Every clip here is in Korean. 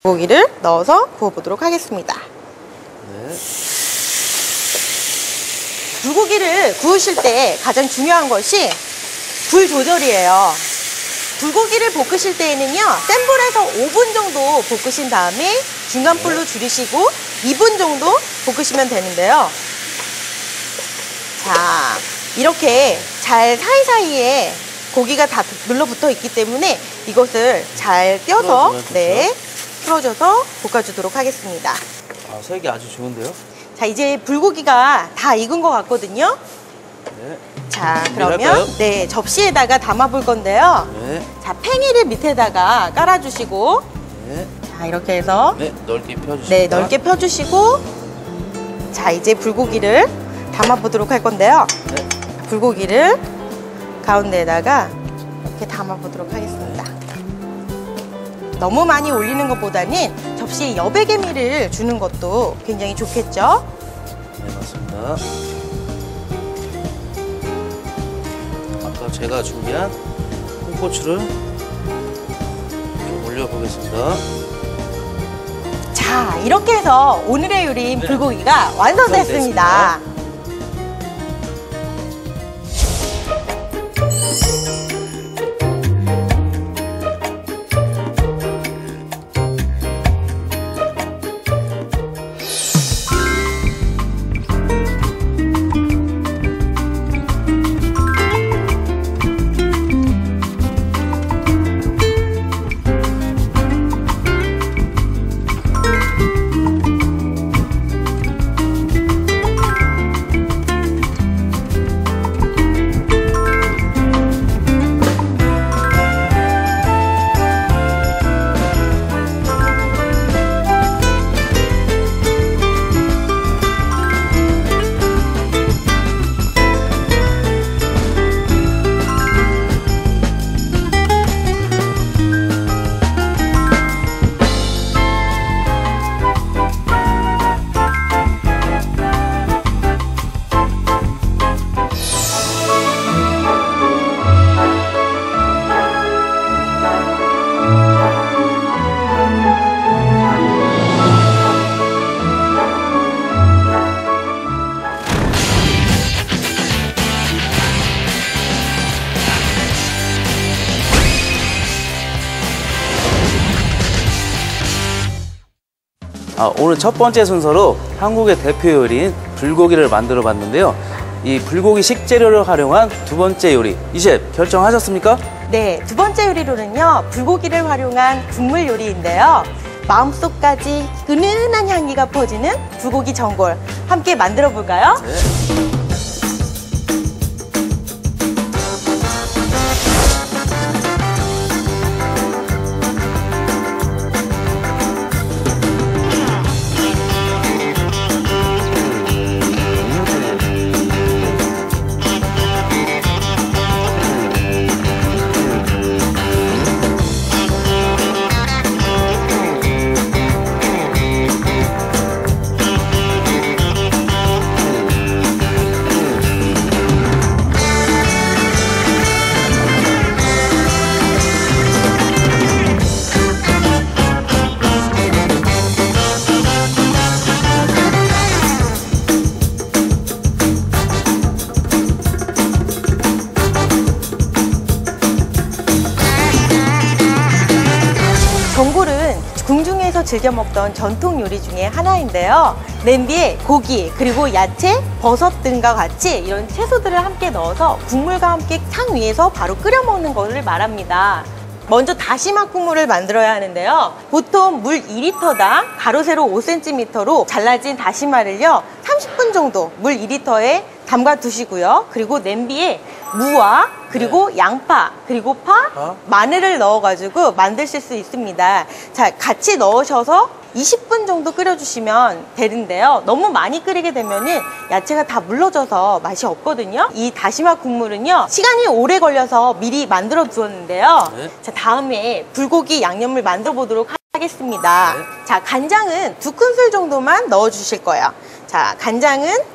고기를 넣어서 구워보도록 하겠습니다. 네. 불고기를 구우실 때 가장 중요한 것이 불 조절이에요. 불고기를 볶으실 때에는요, 센 불에서 5분 정도 볶으신 다음에 중간 불로 줄이시고 2분 정도 볶으시면 되는데요. 자, 이렇게 잘 사이사이에 고기가 다 눌러붙어 있기 때문에 이것을 잘 떼어서 풀어줘서 볶아주도록 하겠습니다. 아, 색이 아주 좋은데요? 자, 이제 불고기가 다 익은 것 같거든요. 네. 자, 그러면 접시에다가 담아볼 건데요. 네. 자, 팽이를 밑에다가 깔아주시고, 네. 자, 이렇게 해서 넓게 펴주시고, 네, 넓게 펴주시고, 자, 이제 불고기를 담아보도록 할 건데요. 네. 불고기를 가운데에다가 이렇게 담아보도록 하겠습니다. 너무 많이 올리는 것보다는 접시에 여백의미를 주는 것도 굉장히 좋겠죠? 네, 맞습니다. 아까 제가 준비한 홍고추를 좀 올려보겠습니다. 자, 이렇게 해서 오늘의 요리인 불고기가 완성됐습니다. 오늘 첫 번째 순서로 한국의 대표 요리인 불고기를 만들어 봤는데요. 이 불고기 식재료를 활용한 두 번째 요리, 이 셰프 결정하셨습니까? 네, 두 번째 요리로는요, 불고기를 활용한 국물 요리인데요. 마음속까지 은은한 향기가 퍼지는 불고기 전골 함께 만들어 볼까요? 네. 전골은 궁중에서 즐겨 먹던 전통 요리 중에 하나인데요. 냄비에 고기, 그리고 야채, 버섯 등과 같이 이런 채소들을 함께 넣어서 국물과 함께 창 위에서 바로 끓여 먹는 것을 말합니다. 먼저 다시마 국물을 만들어야 하는데요. 보통 물 2리터당 가로 세로 5cm로 잘라진 다시마를요, 30분 정도 물 2리터에 담가 두시고요. 그리고 냄비에 무와 그리고 양파, 그리고 파, 마늘을 넣어가지고 만드실 수 있습니다. 자, 같이 넣으셔서 20분 정도 끓여주시면 되는데요. 너무 많이 끓이게 되면은 야채가 다 물러져서 맛이 없거든요. 이 다시마 국물은요, 시간이 오래 걸려서 미리 만들어 두었는데요. 자, 다음에 불고기 양념을 만들어 보도록 하겠습니다. 자, 간장은 2큰술 정도만 넣어 주실 거예요. 자, 간장은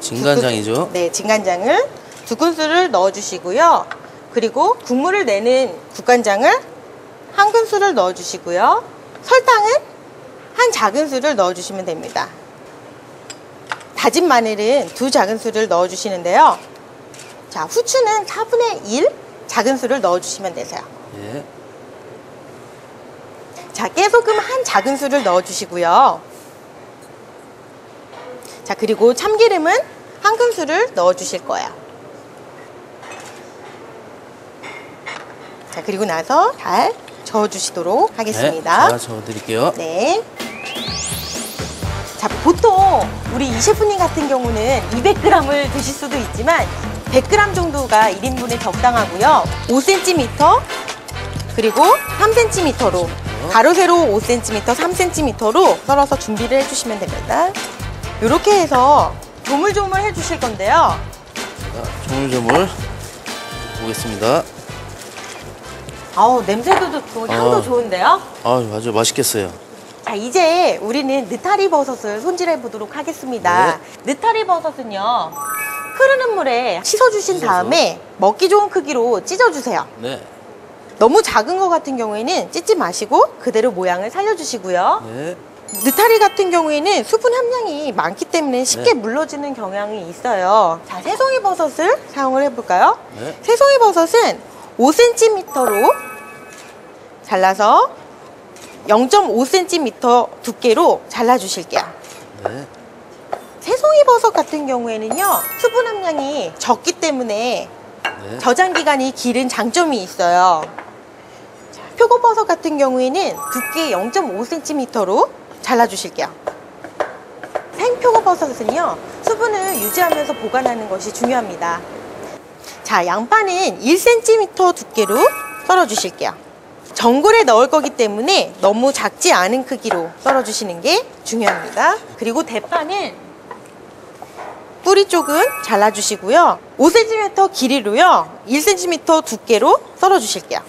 진간장이죠? 네, 진간장을 2큰술을 넣어 주시고요. 그리고 국물을 내는 국간장을 한 큰술을 넣어주시고요. 설탕은 한 작은술을 넣어주시면 됩니다. 다진 마늘은 2 작은술을 넣어주시는데요. 자, 후추는 4분의 1 작은술을 넣어주시면 되세요. 예. 자, 깨소금 한 작은술을 넣어주시고요. 자, 그리고 참기름은 한 큰술을 넣어주실 거예요. 자, 그리고 나서 잘 저어주시도록 하겠습니다. 네, 제가 저어드릴게요. 네. 자, 보통 우리 이 셰프님 같은 경우는 200g을 드실 수도 있지만 100g 정도가 1인분에 적당하고요. 5cm 그리고 3cm로 가로 세로 5cm, 3cm로 썰어서 준비를 해주시면 됩니다. 이렇게 해서 조물조물 해주실 건데요. 자, 조물조물 보겠습니다. 아우, 냄새도 좋고 향도 좋은데요. 아주 맛있겠어요. 자, 이제 우리는 느타리 버섯을 손질해 보도록 하겠습니다. 느타리 버섯은요, 흐르는 물에 씻어주신 다음에 먹기 좋은 크기로 찢어주세요. 네. 너무 작은 거 같은 경우에는 찢지 마시고 그대로 모양을 살려주시고요. 네. 느타리 같은 경우에는 수분 함량이 많기 때문에 쉽게 물러지는 경향이 있어요. 자, 새송이 버섯을 사용을 해볼까요? 네. 새송이 버섯은 5cm로 잘라서 0.5cm 두께로 잘라주실게요. 네. 새송이 버섯 같은 경우에는요, 수분 함량이 적기 때문에 네. 저장 기간이 길은 장점이 있어요. 자, 표고버섯 같은 경우에는 두께 0.5cm로 잘라주실게요. 생표고버섯은요, 수분을 유지하면서 보관하는 것이 중요합니다. 자, 양파는 1cm 두께로 썰어주실게요. 전골에 넣을 거기 때문에 너무 작지 않은 크기로 썰어주시는 게 중요합니다. 그리고 대파는 뿌리 쪽은 잘라주시고요. 5cm 길이로요, 1cm 두께로 썰어주실게요.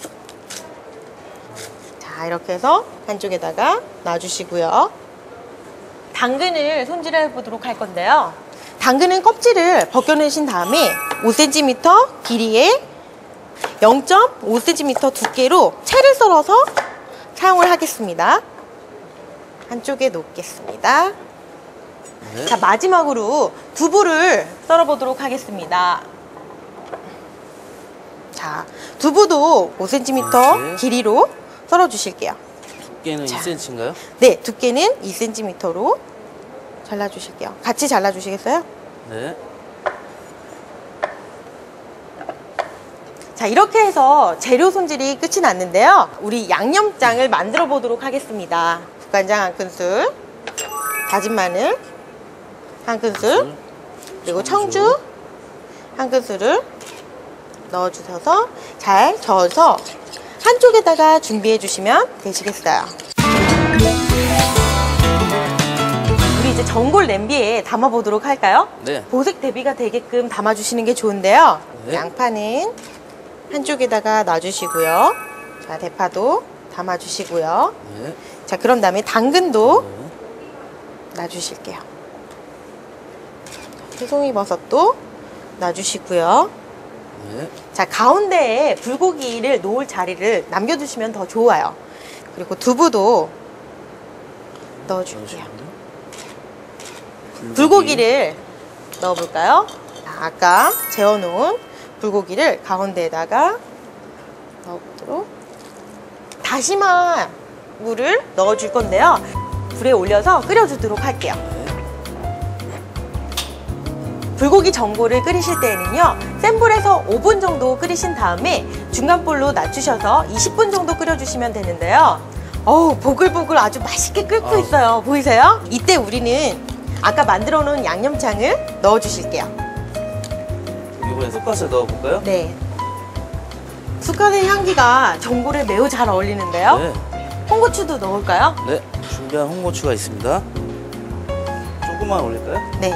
자, 이렇게 해서 한쪽에다가 놔주시고요. 당근을 손질해 보도록 할 건데요. 당근은 껍질을 벗겨내신 다음에 5cm 길이에 0.5cm 두께로 채를 썰어서 사용을 하겠습니다. 한쪽에 놓겠습니다. 네. 자, 마지막으로 두부를 썰어 보도록 하겠습니다. 자, 두부도 5cm 길이로 썰어 주실게요. 두께는 2cm인가요? 네, 두께는 2cm로 잘라 주실게요. 같이 잘라 주시겠어요? 네. 자, 이렇게 해서 재료 손질이 끝이 났는데요. 우리 양념장을 만들어 보도록 하겠습니다. 국간장 한 큰술, 다진 마늘 한 큰술, 그리고 청주 한 큰술을 넣어주셔서 잘 저어서 한쪽에다가 준비해 주시면 되시겠어요. 우리 이제 전골 냄비에 담아 보도록 할까요? 네. 보색 대비가 되게끔 담아 주시는 게 좋은데요. 네. 양파는 한쪽에다가 놔주시고요. 자, 대파도 담아 주시고요. 네. 자, 그런 다음에 당근도 놔주실게요. 새송이 버섯도 놔주시고요. 네. 자, 가운데에 불고기를 놓을 자리를 남겨두시면 더 좋아요. 그리고 두부도 넣어줄게요. 불고기를 넣어볼까요? 자, 아까 재워놓은 불고기를 가운데에다가 넣어보도록. 다시마 물을 넣어줄 건데요. 불에 올려서 끓여주도록 할게요. 불고기 전골을 끓이실 때에는요, 센 불에서 5분 정도 끓이신 다음에 중간 불로 낮추셔서 20분 정도 끓여주시면 되는데요. 어우, 보글보글 아주 맛있게 끓고 있어요. 보이세요? 이때 우리는 아까 만들어 놓은 양념장을 넣어 주실게요. 이번에 쑥갓을 넣어볼까요? 네. 쑥갓의 향기가 전골에 매우 잘 어울리는데요. 네. 홍고추도 넣을까요? 네. 준비한 홍고추가 있습니다. 조금만 올릴까요? 네.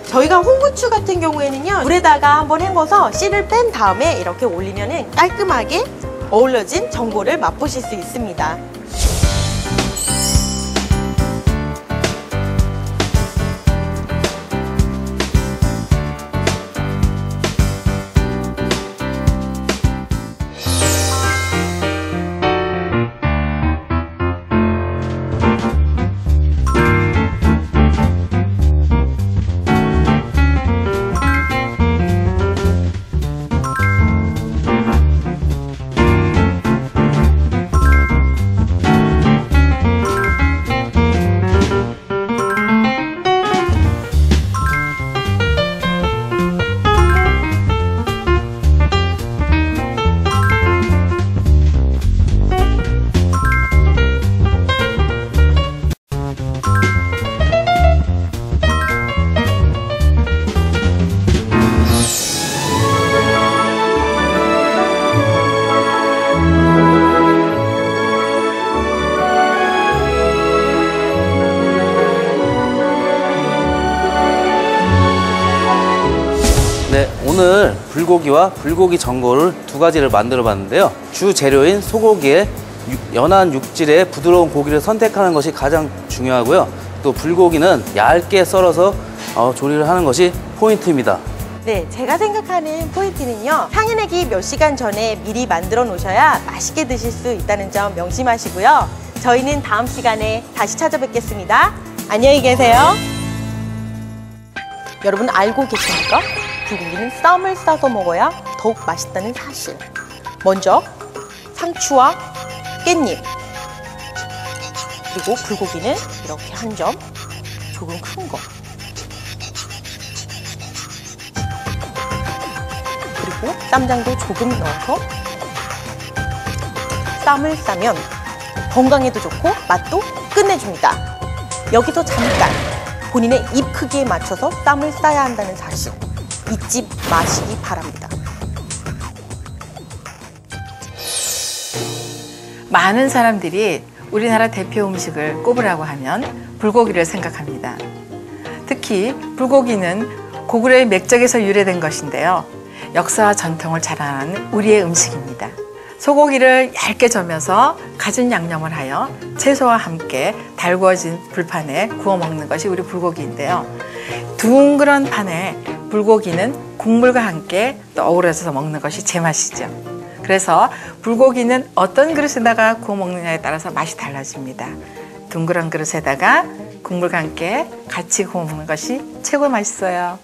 저희가 홍고추 같은 경우에는요, 물에다가 한번 헹궈서 씨를 뺀 다음에 이렇게 올리면 깔끔하게 어우러진 전골을 맛보실 수 있습니다. 오늘 불고기와 불고기 전골을 두 가지를 만들어 봤는데요. 주 재료인 소고기에 연한 육질의 부드러운 고기를 선택하는 것이 가장 중요하고요. 또 불고기는 얇게 썰어서 조리를 하는 것이 포인트입니다. 네, 제가 생각하는 포인트는요. 상해내기 몇 시간 전에 미리 만들어 놓으셔야 맛있게 드실 수 있다는 점 명심하시고요. 저희는 다음 시간에 다시 찾아뵙겠습니다. 안녕히 계세요. 여러분 알고 계십니까? 불고기는 쌈을 싸서 먹어야 더욱 맛있다는 사실. 먼저 상추와 깻잎, 그리고 불고기는 이렇게 한 점, 조금 큰 거. 그리고 쌈장도 조금 넣어서 쌈을 싸면 건강에도 좋고 맛도 끝내줍니다. 여기서 잠깐 본인의 입 크기에 맞춰서 쌈을 싸야 한다는 사실 잊지 마시기 바랍니다. 많은 사람들이 우리나라 대표 음식을 꼽으라고 하면 불고기를 생각합니다. 특히 불고기는 고구려의 맥적에서 유래된 것인데요. 역사와 전통을 자랑하는 우리의 음식입니다. 소고기를 얇게 저며서 갖은 양념을 하여 채소와 함께 달구어진 불판에 구워 먹는 것이 우리 불고기인데요. 둥그런 판에 불고기는 국물과 함께 또 어우러져서 먹는 것이 제맛이죠. 그래서 불고기는 어떤 그릇에다가 구워 먹느냐에 따라서 맛이 달라집니다. 둥그런 그릇에다가 국물과 함께 같이 구워 먹는 것이 최고 맛있어요.